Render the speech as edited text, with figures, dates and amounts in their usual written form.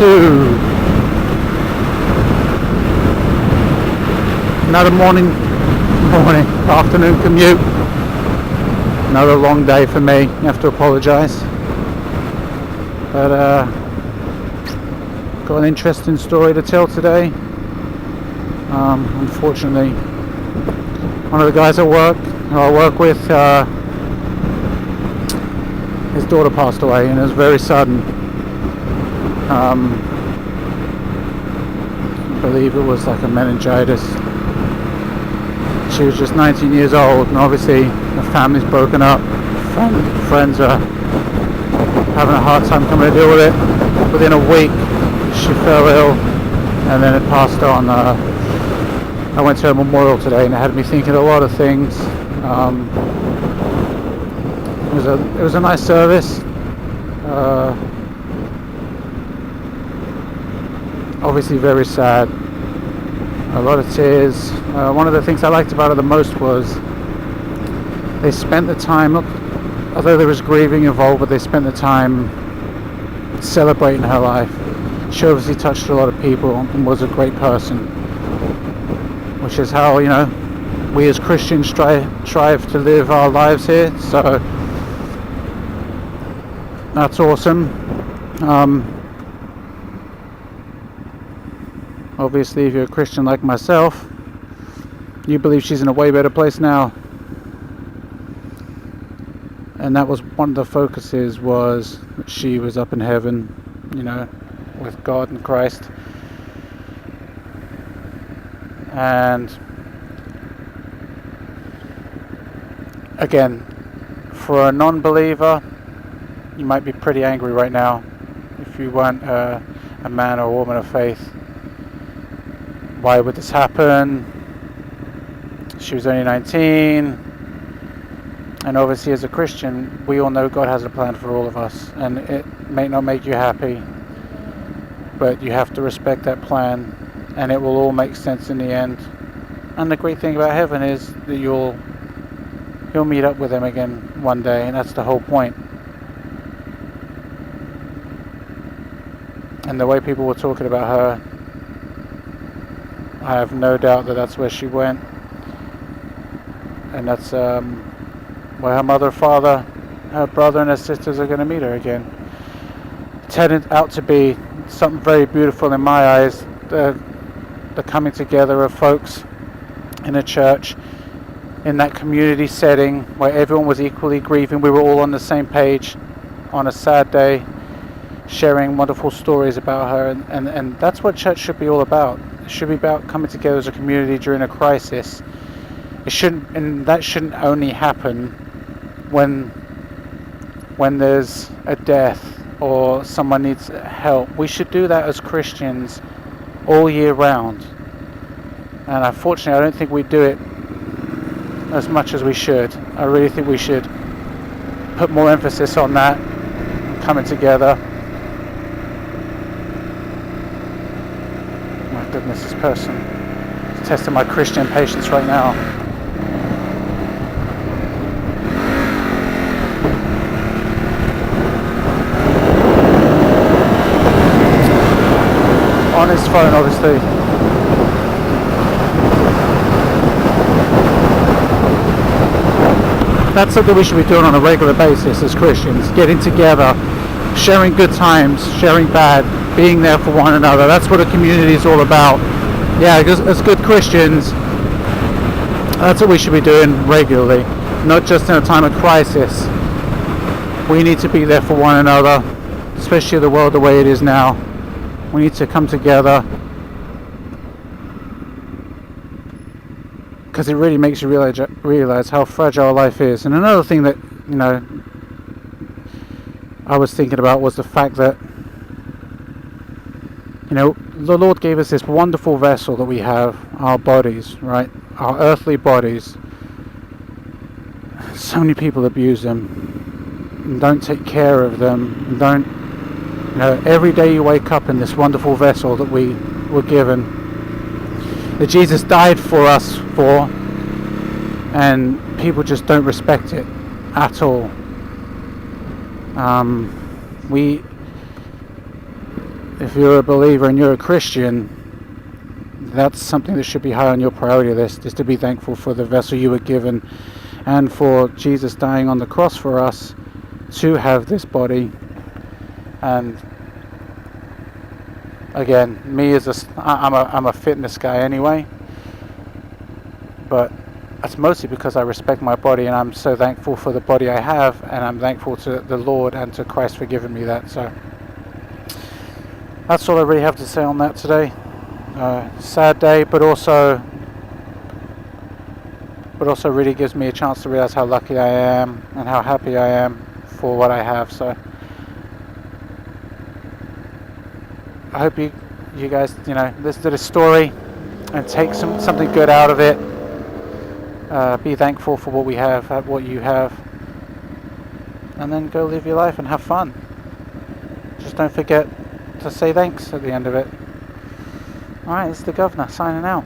2. Another afternoon commute. Another long day for me. You have to apologise. But got an interesting story to tell today. Unfortunately, one of the guys I work with, his daughter passed away, and it was very sudden. I believe it was like a meningitis. She was just 19 years old, and obviously the family's broken up. Friends are having a hard time coming to deal with it. Within a week, she fell ill, and then it passed on. I went to her memorial today, and it had me thinking a lot of things. It was a nice service. Obviously very sad. A lot of tears. One of the things I liked about it the most was they spent the time, although there was grieving involved, but they spent the time celebrating her life. She obviously touched a lot of people and was a great person, which is how, we as Christians strive to live our lives here. So that's awesome. Obviously, if you're a Christian like myself, you believe she's in a way better place now. And that was one of the focuses, was that she was up in heaven, with God and Christ. And again, for a non-believer, you might be pretty angry right now if you weren't a man or a woman of faith. Why would this happen? She was only 19. And obviously as a Christian, we all know God has a plan for all of us. And it may not make you happy, but you have to respect that plan. And it will all make sense in the end. And the great thing about heaven is that you'll meet up with him again one day. And that's the whole point. And the way people were talking about her, I have no doubt that that's where she went, and that's where her mother, father, her brother and her sisters are going to meet her again. It turned out to be something very beautiful in my eyes, the coming together of folks in a church, in that community setting where everyone was equally grieving. We were all on the same page on a sad day, sharing wonderful stories about her, and that's what church should be all about. It should be about coming together as a community during a crisis. That shouldn't only happen when there's a death or someone needs help. We should do that as Christians all year round. And unfortunately, I don't think we do it as much as we should. I really think we should put more emphasis on that, coming together. Goodness, this person is testing my Christian patience right now. On his phone, obviously. That's something we should be doing on a regular basis as Christians, getting together, sharing good times, sharing bad, being there for one another. That's what a community is all about. Yeah, because as good Christians, that's what we should be doing regularly, not just in a time of crisis. We need to be there for one another, especially the world the way it is now. We need to come together, because it really makes you realize how fragile life is. And another thing that I was thinking about was the fact that the Lord gave us this wonderful vessel that we have, our bodies, right? Our earthly bodies. So many people abuse them and don't take care of them, and don't, every day you wake up in this wonderful vessel that we were given, that Jesus died for us for, and people just don't respect it at all. if you're a believer and you're a Christian, that's something that should be high on your priority list, is to be thankful for the vessel you were given and for Jesus dying on the cross for us to have this body. And again, me as I'm a fitness guy anyway, but that's mostly because I respect my body, and I'm so thankful for the body I have, and I'm thankful to the Lord and to Christ for giving me that. So that's all I really have to say on that today. Sad day, but also really gives me a chance to realize how lucky I am and how happy I am for what I have. So I hope you guys, listen to the story and take something good out of it. Be thankful for what we have, what you have, and then go live your life and have fun. Just don't forget to say thanks at the end of it. Alright, it's the Governor signing out.